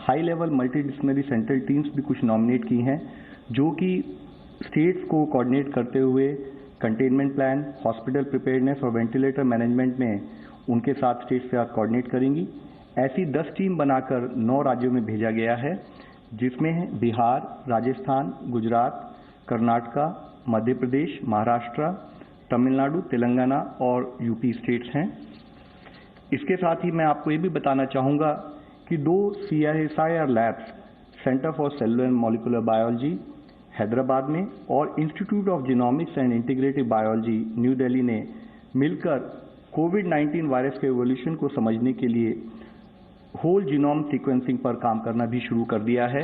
High level multidisciplinary central teams भी कुछ nominate की हैं, जो कि स्टेट्स को कोऑर्डिनेट करते हुए कंटेनमेंट प्लान, हॉस्पिटल प्रिपेयर्डनेस और वेंटिलेटर मैनेजमेंट में उनके साथ स्टेट्स के साथ कोऑर्डिनेट करेंगी। ऐसी 10 टीम बनाकर 9 राज्यों में भेजा गया है, जिसमें है बिहार, राजस्थान, गुजरात, कर्नाटका, मध्य प्रदेश, महाराष्ट्र, तमिलनाडु, तेलंगाना और यूपी स्टेट्स हैं। इसके साथ ही मैं आपको ये भी बताना चाहूँगा कि 2 CSIR labs, centre for cellular and molecular biology Hyderabad में और institute of genomics and integrative biology new Delhi ने मिलकर कोविड-19 वायरस के एवोल्यूशन को समझने के लिए होल जीनोम सीक्वेंसिंग पर काम करना भी शुरू कर दिया है।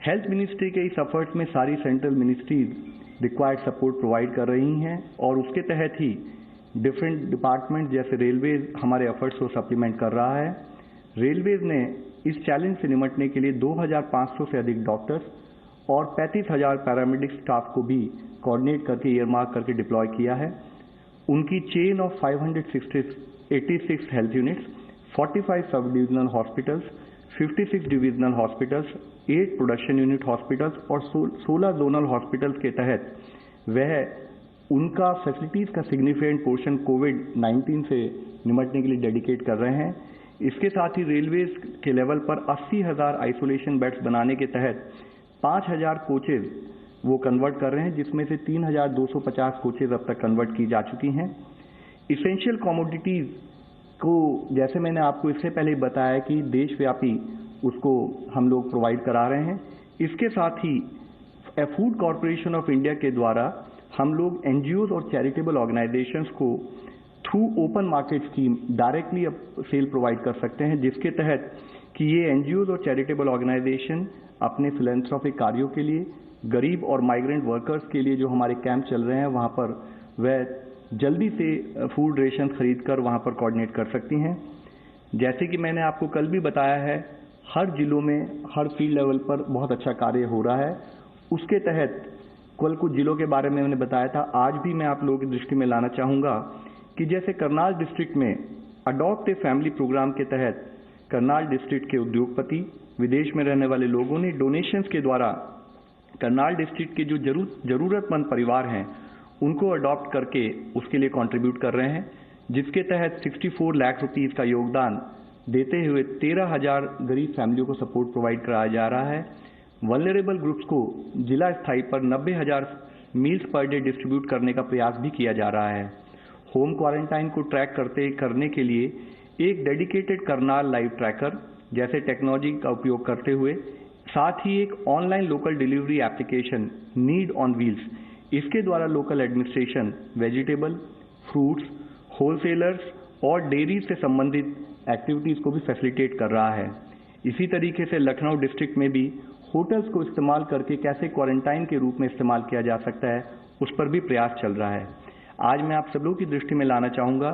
हेल्थ मिनिस्ट्री के इस एफर्ट्स में सारी central ministries required support provide कर रही हैं और उसके तहत ही डिफरेंट डिपार्टमेंट जैसे रेलवेज हमारे एफर्ट्स को सप्लीमेंट कर रहा है। रेलवेज ने इस चैलेंज से निपटने के लिए 2500 से अधिक डॉक्टर्स और 35,000 पैरामेडिक स्टाफ को भी कोऑर्डिनेट करके ईयरमार्क करके डिप्लॉय किया है। उनकी chain of 586 health units, 45 sub divisional hospitals, 56 divisional hospitals, 8 production unit hospitals और 16 जोनल हॉस्पिटल्स के तहत वह उनका फैसिलिटीज का सिग्निफिकेंट पोर्शन कोविड-19 से निपटने के लिए डेडिकेट कर रहे हैं। इसके साथ ही रेलवेज के लेवल पर 80,000 आइसोलेशन बेड्स बनाने के तहत 5,000 कोचेज वो कन्वर्ट कर रहे हैं, जिसमें से 3,250 कोचेज अब तक कन्वर्ट की जा चुकी हैं। इसेंशियल कमोडिटीज को जैसे मैंने आपको इससे पहले बताया कि देशव्यापी उसको हम लोग प्रोवाइड करा रहे हैं। इसके साथ ही फूड कॉरपोरेशन ऑफ इंडिया के द्वारा हम लोग NGOs और चैरिटेबल ऑर्गेनाइजेशंस को through open market scheme directly अब सेल प्रोवाइड कर सकते हैं, जिसके तहत कि ये NGOs और चैरिटेबल ऑर्गेनाइजेशन अपने फिलैंथ्रोपिक कार्यों के लिए, गरीब और माइग्रेंट वर्कर्स के लिए जो हमारे कैंप चल रहे हैं वहाँ पर वह जल्दी से फूड रेशन खरीद कर वहाँ पर कोऑर्डिनेट कर सकती हैं। जैसे कि मैंने आपको कल भी बताया है, हर जिलों में हर फील्ड लेवल पर बहुत अच्छा कार्य हो रहा है। उसके तहत कल कुछ जिलों के बारे में मैंने बताया था, आज भी मैं आप लोगों की दृष्टि में लाना चाहूँगा कि जैसे करनाल डिस्ट्रिक्ट में अडॉप्ट ए फैमिली प्रोग्राम के तहत करनाल डिस्ट्रिक्ट के उद्योगपति, विदेश में रहने वाले लोगों ने डोनेशंस के द्वारा करनाल डिस्ट्रिक्ट के जो जरूरतमंद परिवार हैं उनको अडॉप्ट करके उसके लिए कंट्रीब्यूट कर रहे हैं, जिसके तहत 64 लाख रुपीस का योगदान देते हुए 13,000 गरीब फैमिलियों को सपोर्ट प्रोवाइड कराया जा रहा है। वल्नरेबल ग्रुप्स को जिला स्थाई पर 90,000 मील्स पर डे डिस्ट्रीब्यूट करने का प्रयास भी किया जा रहा है। होम क्वारंटाइन को ट्रैक करने के लिए एक डेडिकेटेड करनाल लाइव ट्रैकर जैसे टेक्नोलॉजी का उपयोग करते हुए, साथ ही एक online local delivery application need on wheels, इसके द्वारा local administration vegetable, fruits, wholesalers और डेयरी से संबंधित एक्टिविटीज को भी फैसिलिटेट कर रहा है। इसी तरीके से लखनऊ डिस्ट्रिक्ट में भी होटल्स को इस्तेमाल करके कैसे क्वारंटाइन के रूप में इस्तेमाल किया जा सकता है, उस पर भी प्रयास चल रहा है। आज मैं आप सब लोगों की दृष्टि में लाना चाहूँगा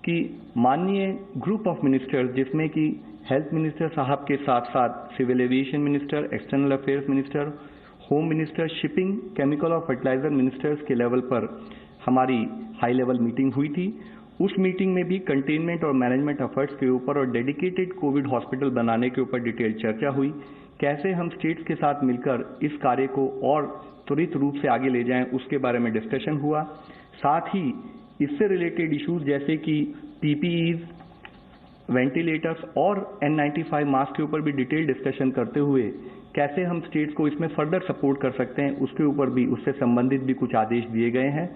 कि माननीय ग्रुप ऑफ मिनिस्टर्स, जिसमें कि हेल्थ मिनिस्टर साहब के साथ साथ civil aviation minister, external affairs minister, home minister, shipping, chemical और फर्टिलाइजर मिनिस्टर्स के लेवल पर हमारी हाई लेवल मीटिंग हुई थी। उस मीटिंग में भी कंटेनमेंट और मैनेजमेंट एफर्ट्स के ऊपर और डेडिकेटेड कोविड हॉस्पिटल बनाने के ऊपर डिटेल चर्चा हुई। कैसे हम स्टेट्स के साथ मिलकर इस कार्य को और त्वरित रूप से आगे ले जाएं, उसके बारे में डिस्कशन हुआ। साथ ही इससे रिलेटेड इश्यूज जैसे कि PPEs, वेंटिलेटर्स और N95 मास्क के ऊपर भी डिटेल डिस्कशन करते हुए कैसे हम स्टेट्स को इसमें फर्दर सपोर्ट कर सकते हैं, उसके ऊपर भी उससे संबंधित भी कुछ आदेश दिए गए हैं।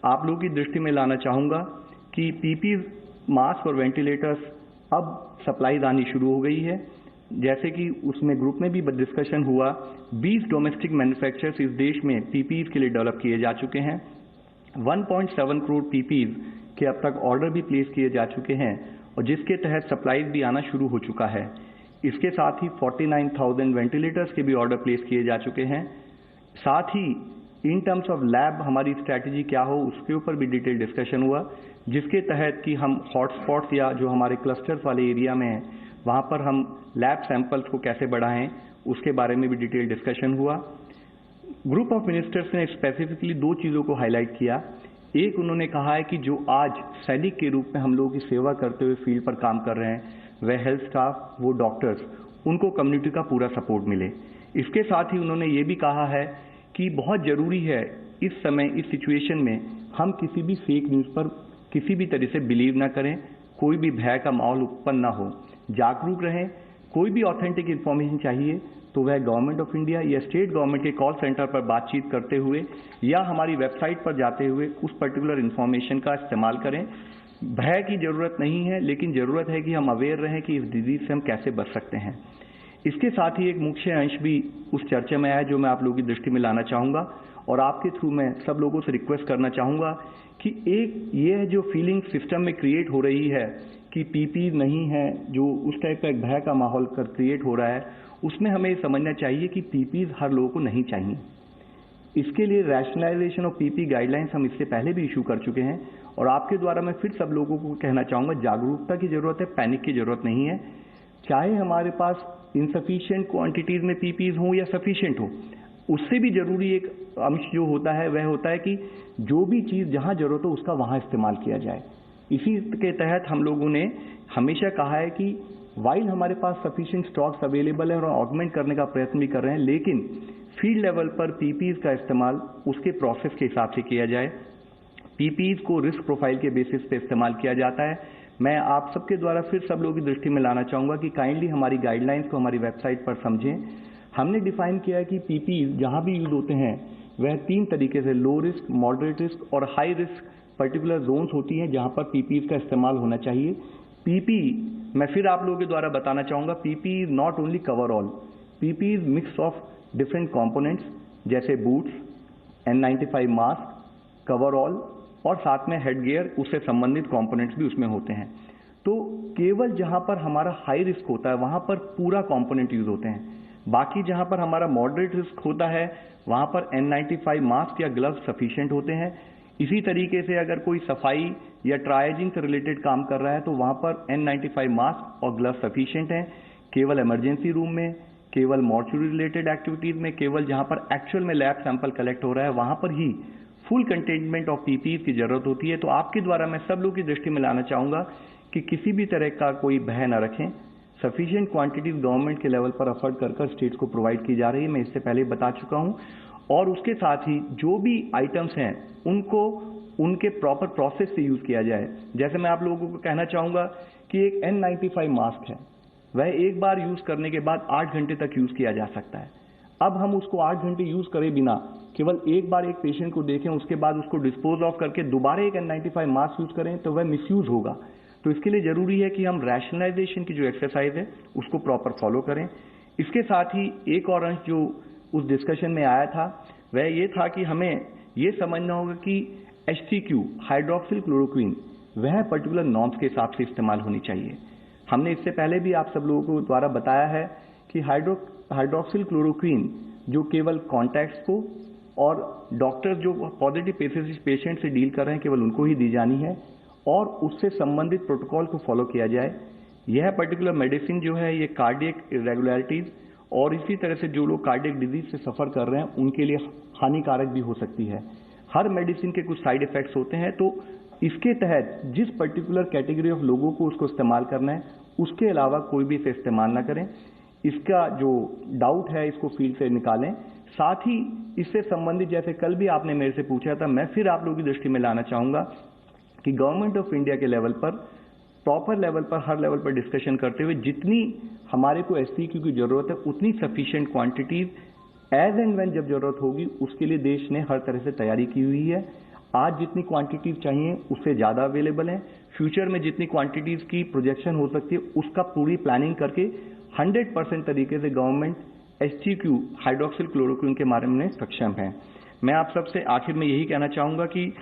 आप लोगों की दृष्टि में लाना चाहूँगा कि PPEs, मास्क और वेंटिलेटर्स अब सप्लाईज आनी शुरू हो गई है। जैसे कि उसमें ग्रुप में भी डिस्कशन हुआ, 20 डोमेस्टिक मैन्युफैक्चरर्स इस देश में PPEs के लिए डेवलप किए जा चुके हैं। 1.7 करोड़ PPEs के अब तक ऑर्डर भी प्लेस किए जा चुके हैं और जिसके तहत सप्लाईज भी आना शुरू हो चुका है। इसके साथ ही 49,000 वेंटिलेटर्स के भी ऑर्डर प्लेस किए जा चुके हैं। साथ ही इन टर्म्स ऑफ लैब हमारी स्ट्रैटेजी क्या हो, उसके ऊपर भी डिटेल डिस्कशन हुआ, जिसके तहत कि हम हॉटस्पॉट्स या जो हमारे क्लस्टर्स वाले एरिया में हैं वहाँ पर हम लैब सैंपल्स को कैसे बढ़ाएं, उसके बारे में भी डिटेल डिस्कशन हुआ। ग्रुप ऑफ मिनिस्टर्स ने स्पेसिफिकली 2 चीज़ों को हाईलाइट किया। एक, उन्होंने कहा है कि जो आज सैनिक के रूप में हम लोगों की सेवा करते हुए फील्ड पर काम कर रहे हैं, वह हेल्थ स्टाफ, वो डॉक्टर्स, उनको कम्युनिटी का पूरा सपोर्ट मिले। इसके साथ ही उन्होंने ये भी कहा है कि बहुत जरूरी है इस समय इस सिचुएशन में हम किसी भी फेक न्यूज़ पर किसी भी तरह से बिलीव ना करें, कोई भी भय का माहौल उत्पन्न ना हो, जागरूक रहें। कोई भी ऑथेंटिक इन्फॉर्मेशन चाहिए तो वह गवर्नमेंट ऑफ इंडिया या स्टेट गवर्नमेंट के कॉल सेंटर पर बातचीत करते हुए या हमारी वेबसाइट पर जाते हुए उस पर्टिकुलर इन्फॉर्मेशन का इस्तेमाल करें। भय की जरूरत नहीं है, लेकिन जरूरत है कि हम अवेयर रहें कि इस डिजीज से हम कैसे बच सकते हैं। इसके साथ ही एक मुख्य अंश भी उस चर्चा में आया जो मैं आप लोगों की दृष्टि में लाना चाहूँगा और आपके थ्रू मैं सब लोगों से रिक्वेस्ट करना चाहूँगा कि एक ये जो फीलिंग सिस्टम में क्रिएट हो रही है कि पीपी नहीं है, जो उस टाइप का एक भय का माहौल क्रिएट हो रहा है, उसमें हमें समझना चाहिए कि पीपीज हर लोगों को नहीं चाहिए। इसके लिए रैशनलाइजेशन ऑफ पीपी गाइडलाइंस हम इससे पहले भी इशू कर चुके हैं और आपके द्वारा मैं फिर सब लोगों को कहना चाहूँगा, जागरूकता की जरूरत है, पैनिक की जरूरत नहीं है। चाहे हमारे पास इनसफिशिएंट क्वांटिटीज में पीपीज हो या सफिशिएंट हो, उससे भी जरूरी एक अंश जो होता है वह होता है कि जो भी चीज़ जहाँ जरूरत हो उसका वहाँ इस्तेमाल किया जाए। इसी के तहत हम लोगों ने हमेशा कहा है कि वाइल हमारे पास सफिशिएंट स्टॉक्स अवेलेबल है और ऑगमेंट करने का प्रयत्न भी कर रहे हैं, लेकिन फील्ड लेवल पर पीपीज का इस्तेमाल उसके प्रोसेस के हिसाब से किया जाए। पीपीज को रिस्क प्रोफाइल के बेसिस पे इस्तेमाल किया जाता है। मैं आप सबके द्वारा फिर सब लोगों की दृष्टि में लाना चाहूँगा कि काइंडली हमारी गाइडलाइंस को हमारी वेबसाइट पर समझें। हमने डिफाइन किया है कि पीपीज जहाँ भी यूज होते हैं वह 3 तरीके से लो रिस्क, मॉडरेट रिस्क और हाई रिस्क पर्टिकुलर जोन्स होती हैं जहाँ पर पीपीज का इस्तेमाल होना चाहिए। पीपी मैं फिर आप लोगों के द्वारा बताना चाहूँगा, PP is not only cover all, PP is mix of different components जैसे boots, N95 mask, cover all और साथ में हेड गियर, उससे संबंधित कंपोनेंट्स भी उसमें होते हैं। तो केवल जहां पर हमारा हाई रिस्क होता है वहां पर पूरा कंपोनेंट यूज होते हैं, बाकी जहां पर हमारा मॉडरेट रिस्क होता है वहां पर N95 मास्क या ग्लव्स सफिशिएंट होते हैं। इसी तरीके से अगर कोई सफाई या ट्राइजिंग से रिलेटेड काम कर रहा है तो वहां पर N95 मास्क और ग्लव्स सफिशिएंट हैं। केवल इमरजेंसी रूम में, केवल मॉर्चुरी रिलेटेड एक्टिविटीज में, केवल जहां पर एक्चुअल में लैब सैंपल कलेक्ट हो रहा है वहां पर ही फुल कंटेनमेंट ऑफ पीपीज की जरूरत होती है। तो आपके द्वारा मैं सब लोग की दृष्टि में लाना चाहूंगा कि किसी भी तरह का कोई भय न रखें। सफिशिएंट क्वांटिटीज गवर्नमेंट के लेवल पर अफोर्ड कर स्टेट्स को प्रोवाइड की जा रही है, मैं इससे पहले बता चुका हूं। और उसके साथ ही जो भी आइटम्स हैं उनको उनके प्रॉपर प्रोसेस से यूज किया जाए। जैसे मैं आप लोगों को कहना चाहूंगा कि एक N95 मास्क है, वह एक बार यूज करने के बाद 8 घंटे तक यूज किया जा सकता है। अब हम उसको 8 घंटे यूज करे बिना केवल एक बार एक पेशेंट को देखें, उसके बाद उसको डिस्पोज ऑफ करके दोबारा एक N95 मास्क यूज करें तो वह मिसयूज होगा। तो इसके लिए जरूरी है कि हम रैशनलाइजेशन की जो एक्सरसाइज है उसको प्रॉपर फॉलो करें। इसके साथ ही एक और अंश जो उस डिस्कशन में आया था वह ये था कि हमें ये समझना होगा कि HCQ हाइड्रोक्सिल क्लोरोक्वीन वह पर्टिकुलर नॉर्म्स के हिसाब से इस्तेमाल होनी चाहिए। हमने इससे पहले भी आप सब लोगों को द्वारा बताया है कि हाइड्रोक्सिल क्लोरोक्वीन जो केवल कॉन्टैक्ट्स को और डॉक्टर जो पॉजिटिव पेशेंट से डील कर रहे हैं केवल उनको ही दी जानी है और उससे संबंधित प्रोटोकॉल को फॉलो किया जाए। यह पर्टिकुलर मेडिसिन जो है ये कार्डियक इरेगुलरिटीज और इसी तरह से जो लोग कार्डियक डिजीज से सफर कर रहे हैं उनके लिए हानिकारक भी हो सकती है। हर मेडिसिन के कुछ साइड इफेक्ट्स होते हैं, तो इसके तहत जिस पर्टिकुलर कैटेगरी ऑफ लोगों को उसको इस्तेमाल करना है उसके अलावा कोई भी इसे इस्तेमाल ना करें। इसका जो डाउट है इसको फील्ड से निकालें। साथ ही इससे संबंधित जैसे कल भी आपने मेरे से पूछा था, मैं फिर आप लोगों की दृष्टि में लाना चाहूंगा कि गवर्नमेंट ऑफ इंडिया के लेवल पर प्रॉपर लेवल पर हर लेवल पर डिस्कशन करते हुए जितनी हमारे को HCQ की जरूरत है उतनी sufficient quantities as and when जब जरूरत होगी उसके लिए देश ने हर तरह से तैयारी की हुई है। आज जितनी क्वांटिटीज चाहिए उससे ज्यादा अवेलेबल है। फ्यूचर में जितनी क्वांटिटीज की प्रोजेक्शन हो सकती है उसका पूरी प्लानिंग करके 100% तरीके से गवर्नमेंट HCQ हाइड्रोक्सिल क्लोरोक्वीन के बारे में सक्षम है। मैं आप सबसे आखिर में यही कहना चाहूंगा कि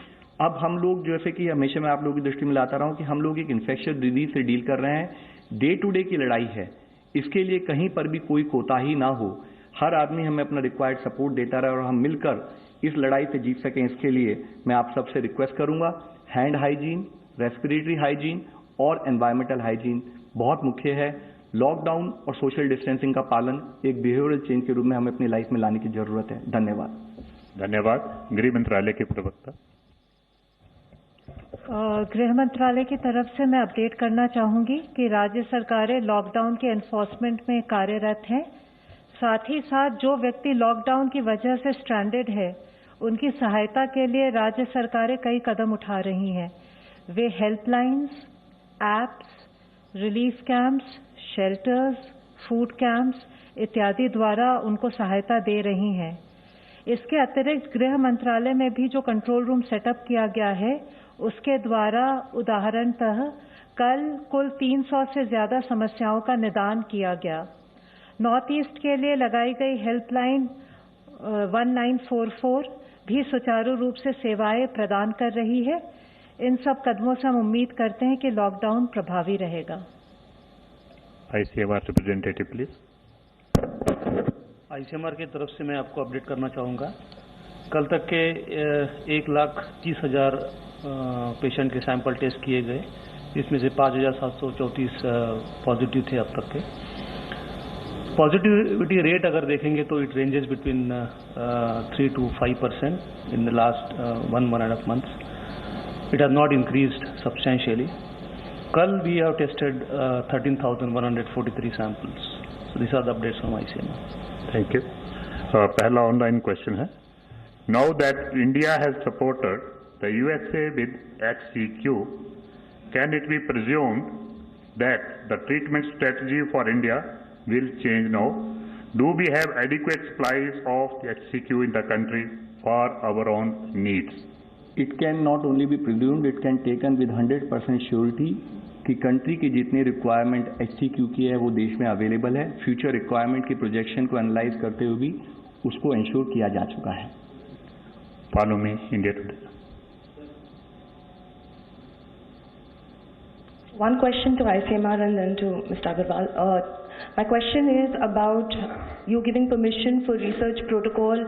अब हम लोग जैसे कि हमेशा मैं आप लोगों की दृष्टि में लाता रहा हूं कि हम लोग एक इन्फेक्शियस डिजीज से डील कर रहे हैं। डे टू डे की लड़ाई है, इसके लिए कहीं पर भी कोई कोताही ना हो। हर आदमी हमें अपना रिक्वायर्ड सपोर्ट देता रहे और हम मिलकर इस लड़ाई से जीत सकें। इसके लिए मैं आप सबसे रिक्वेस्ट करूंगा, हैंड हाइजीन, रेस्पिरेटरी हाइजीन और एनवायरमेंटल हाइजीन बहुत मुख्य है। लॉकडाउन और सोशल डिस्टेंसिंग का पालन एक बिहेवियरल चेंज के रूप में हमें अपनी लाइफ में लाने की जरूरत है। धन्यवाद। धन्यवाद। गृह मंत्रालय के प्रवक्ता। गृह मंत्रालय की तरफ से मैं अपडेट करना चाहूंगी कि राज्य सरकारें लॉकडाउन के एनफोर्समेंट में कार्यरत हैं। साथ ही साथ जो व्यक्ति लॉकडाउन की वजह से स्ट्रैंडेड है, उनकी सहायता के लिए राज्य सरकारें कई कदम उठा रही हैं। वे helplines, apps, relief camps, shelters, food camps इत्यादि द्वारा उनको सहायता दे रही हैं। इसके अतिरिक्त गृह मंत्रालय में भी जो कंट्रोल रूम सेटअप किया गया है, उसके द्वारा उदाहरणतः कल कुल 300 से ज्यादा समस्याओं का निदान किया गया। नॉर्थ ईस्ट के लिए लगाई गई हेल्पलाइन 1944 भी सुचारू रूप से सेवाएं प्रदान कर रही है। इन सब कदमों से हम उम्मीद करते हैं कि लॉकडाउन प्रभावी रहेगा। ICMR representative please. ICMR की तरफ से मैं आपको अपडेट करना चाहूँगा। कल तक के 1,30,000 पेशेंट के सैंपल टेस्ट किए गए, इसमें से 5,734 पॉजिटिव थे अब तक के। पॉजिटिविटी रेट अगर देखेंगे तो it ranges between 3 to 5% in the last 1.5 months. It has not increased substantially. Kal we have tested 13,143 samples. So these are the updates from ICMR. Thank you. पहला ऑनलाइन क्वेश्चन है। Now that India has supported the USA with HCQ, can it be presumed that the treatment strategy for India will change now? Do we have adequate supplies of HCQ in the country for our own needs? It can not only be presumed, it can taken with 100% surety कि country की जितनी requirement HCQ की है वो देश में available है। Future requirement की प्रोजेक्शन को एनालाइज करते हुए भी उसको इंश्योर किया जा चुका है। Follow me India today. One question to ICMR and then to Mr. Agarwal. My question is about you giving permission for research protocol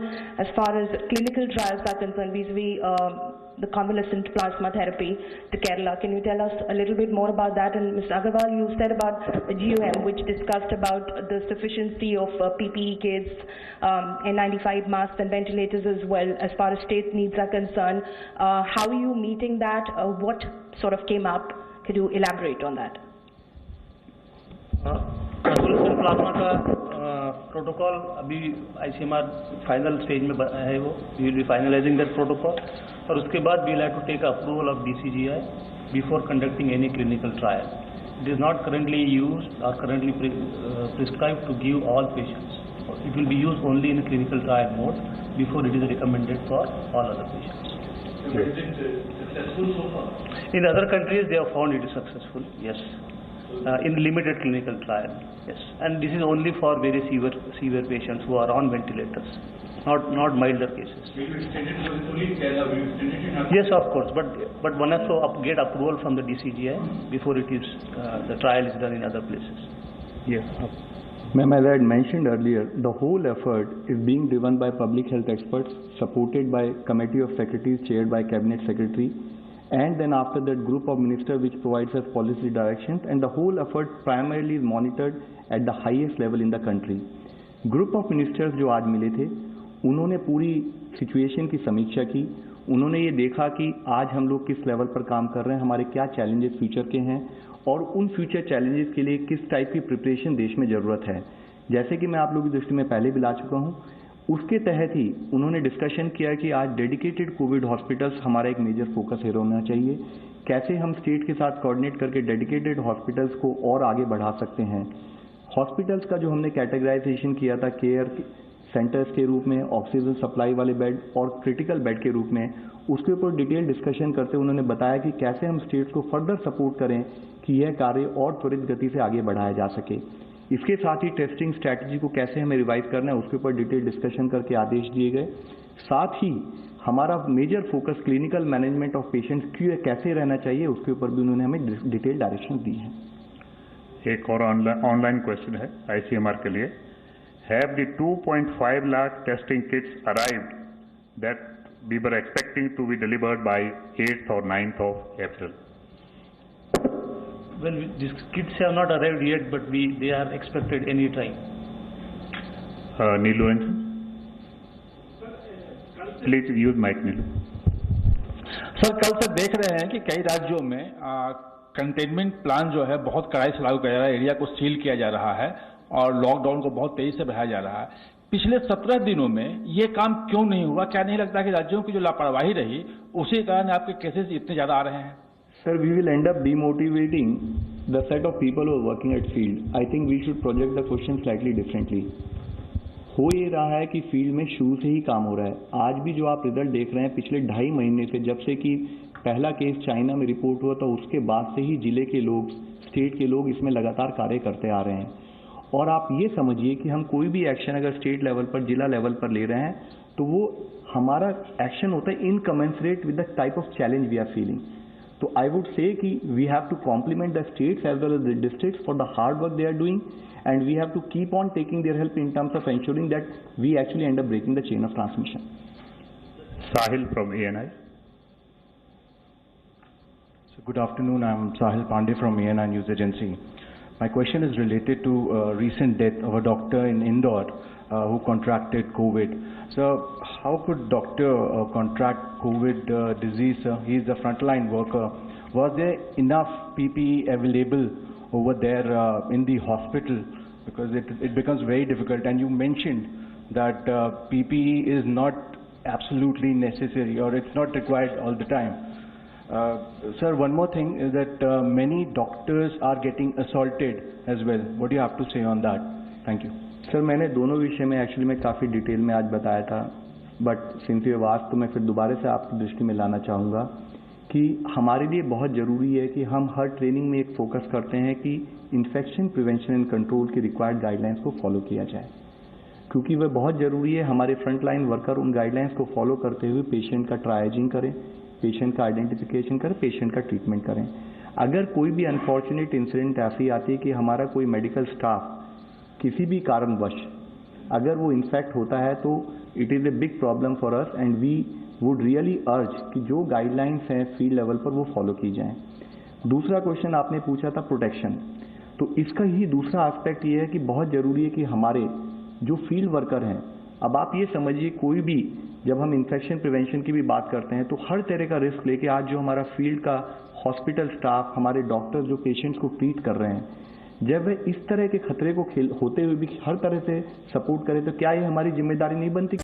as far as clinical trials are concerned vis-a-vis the convalescent plasma therapy to Kerala. Can you tell us a little bit more about that? And Mr. Agarwal, you said about the GUM, which discussed about the sufficiency of PPE kits, N95 masks and ventilators as well, as far as state needs are concerned. How are you meeting that? What sort of came up? Could you elaborate on that? Convalescent plasma का protocol अभी ICMR final stage में है। वो we will be finalizing that protocol, और उसके बाद we will have to take approval of DCGI before conducting any clinical trial. It is not currently used और currently prescribed to give all patients. It will be used only in a clinical trial mode before it is recommended for all other patients. Is it successful so far? In other countries, they have found it is successful. Yes, in limited clinical trial. Yes, and this is only for very severe patients who are on ventilators, not milder cases. Will you extend it to only Kerala? Will you extend it in other? Yes, of course, but one has to get approval from the DCGI before it is the trial is done in other places. Yes. Ma'am, as I had mentioned earlier, the whole effort is being driven by public health experts, supported by Committee of Secretaries chaired by Cabinet Secretary, and then after that group of ministers which provides us policy directions, and the whole effort primarily is monitored at the highest level in the country. Group of ministers जो आज मिले थे, उन्होंने पूरी situation की समीक्षा की। उन्होंने ये देखा कि आज हम लोग किस लेवल पर काम कर रहे हैं, हमारे क्या चैलेंजेस फ्यूचर के हैं, और उन फ्यूचर चैलेंजेस के लिए किस टाइप की प्रिपरेशन देश में ज़रूरत है। जैसे कि मैं आप लोगों की दृष्टि में पहले भी ला चुका हूँ, उसके तहत ही उन्होंने डिस्कशन किया कि आज डेडिकेटेड कोविड हॉस्पिटल्स हमारा एक मेजर फोकस एरिया होना चाहिए। कैसे हम स्टेट के साथ कोऑर्डिनेट करके डेडिकेटेड हॉस्पिटल्स को और आगे बढ़ा सकते हैं। हॉस्पिटल्स का जो हमने कैटेगराइजेशन किया था केयर सेंटर्स के रूप में, ऑक्सीजन सप्लाई वाले बेड और क्रिटिकल बेड के रूप में, उसके ऊपर डिटेल डिस्कशन करते उन्होंने बताया कि कैसे हम स्टेट्स को फर्दर सपोर्ट करें कि यह कार्य और त्वरित गति से आगे बढ़ाया जा सके। इसके साथ ही टेस्टिंग स्ट्रैटेजी को कैसे हमें रिवाइज करना है, उसके ऊपर डिटेल डिस्कशन करके आदेश दिए गए। साथ ही हमारा major focus clinical management of patients कैसे रहना चाहिए, उसके ऊपर भी उन्होंने हमें डिटेल डायरेक्शन दी है। एक और ऑनलाइन क्वेश्चन है ICMR के लिए। Have the 2.5 lakh testing kits arrived that we were expecting to be delivered by 8th or 9th of April? Well, these kits have not arrived yet, but they are expected any time. Neelu, please use mic, Neelu. Sir, कल से देख रहे हैं कि कई राज्यों में containment plan जो है बहुत कड़ाई से लागू किया जा रहा है, एरिया को सील किया जा रहा है और लॉकडाउन को बहुत तेजी से बढ़ाया जा रहा है। पिछले 17 दिनों में ये काम क्यों नहीं हुआ? क्या नहीं लगता कि राज्यों की जो लापरवाही रही उसी कारण आपके केसेस इतने ज्यादा आ रहे हैं? Sir, we will end up demotivating the set of people who are working at field. I think we should project the question slightly differently. हो ये रहा है कि फील्ड में शुरू से ही काम हो रहा है। आज भी जो आप रिजल्ट देख रहे हैं पिछले 2.5 महीने से, जब से कि पहला केस चाइना में रिपोर्ट हुआ था उसके बाद से ही जिले के लोग, स्टेट के लोग इसमें लगातार कार्य करते आ रहे हैं। और आप ये समझिए कि हम कोई भी एक्शन अगर स्टेट लेवल पर, जिला लेवल पर ले रहे हैं तो वो हमारा एक्शन होता है incommensurate with the type of challenge we are feeling. तो आई वुड से कि we have to compliment the states as well as the districts for the hard work they are doing, and we have to keep on taking their help in terms of ensuring that we actually end up breaking the chain of transmission. Sahil from ANI. So good afternoon, I'm Sahil Pandey from ANI News Agency. My question is related to recent death of a doctor in Indore who contracted COVID. So how could doctor contract COVID disease? He is a frontline worker. Was there enough PPE available over there in the hospital, because it becomes very difficult? And you mentioned that PPE is not absolutely necessary or it's not required all the time. Sir, one more thing is that many doctors are getting assaulted as well. What do you have to say on that? Thank you. Sir, मैंने दोनों विषय में actually मैं काफ़ी detail में आज बताया था, बट सिंस ये बात तो मैं फिर दोबारा से आपकी दृष्टि में लाना चाहूँगा कि हमारे लिए बहुत ज़रूरी है कि हम हर ट्रेनिंग में एक फोकस करते हैं कि इन्फेक्शन प्रिवेंशन एंड कंट्रोल की रिक्वायर्ड गाइडलाइंस को फॉलो किया जाए, क्योंकि वह बहुत ज़रूरी है। हमारे फ्रंट लाइन वर्कर उन गाइडलाइंस को फॉलो करते हुए पेशेंट का ट्रायजिंग करें, पेशेंट का आइडेंटिफिकेशन करें, पेशेंट का ट्रीटमेंट करें। अगर कोई भी अनफॉर्चुनेट इंसिडेंट ऐसी आती है कि हमारा कोई मेडिकल स्टाफ किसी भी कारणवश अगर वो इन्फेक्ट होता है तो it is a big problem for us and we would really urge कि जो गाइडलाइंस हैं फील्ड लेवल पर वो फॉलो की जाएं। दूसरा क्वेश्चन आपने पूछा था प्रोटेक्शन, तो इसका ही दूसरा एस्पेक्ट ये है कि बहुत ज़रूरी है कि हमारे जो फील्ड वर्कर हैं, अब आप ये समझिए कोई भी जब हम इन्फेक्शन प्रिवेंशन की भी बात करते हैं तो हर तरह का रिस्क लेके आज जो हमारा फील्ड का हॉस्पिटल स्टाफ, हमारे डॉक्टर्स जो पेशेंट्स को ट्रीट कर रहे हैं, जब वे इस तरह के खतरे को होते हुए भी हर तरह से सपोर्ट करें तो क्या ये हमारी जिम्मेदारी नहीं बनती?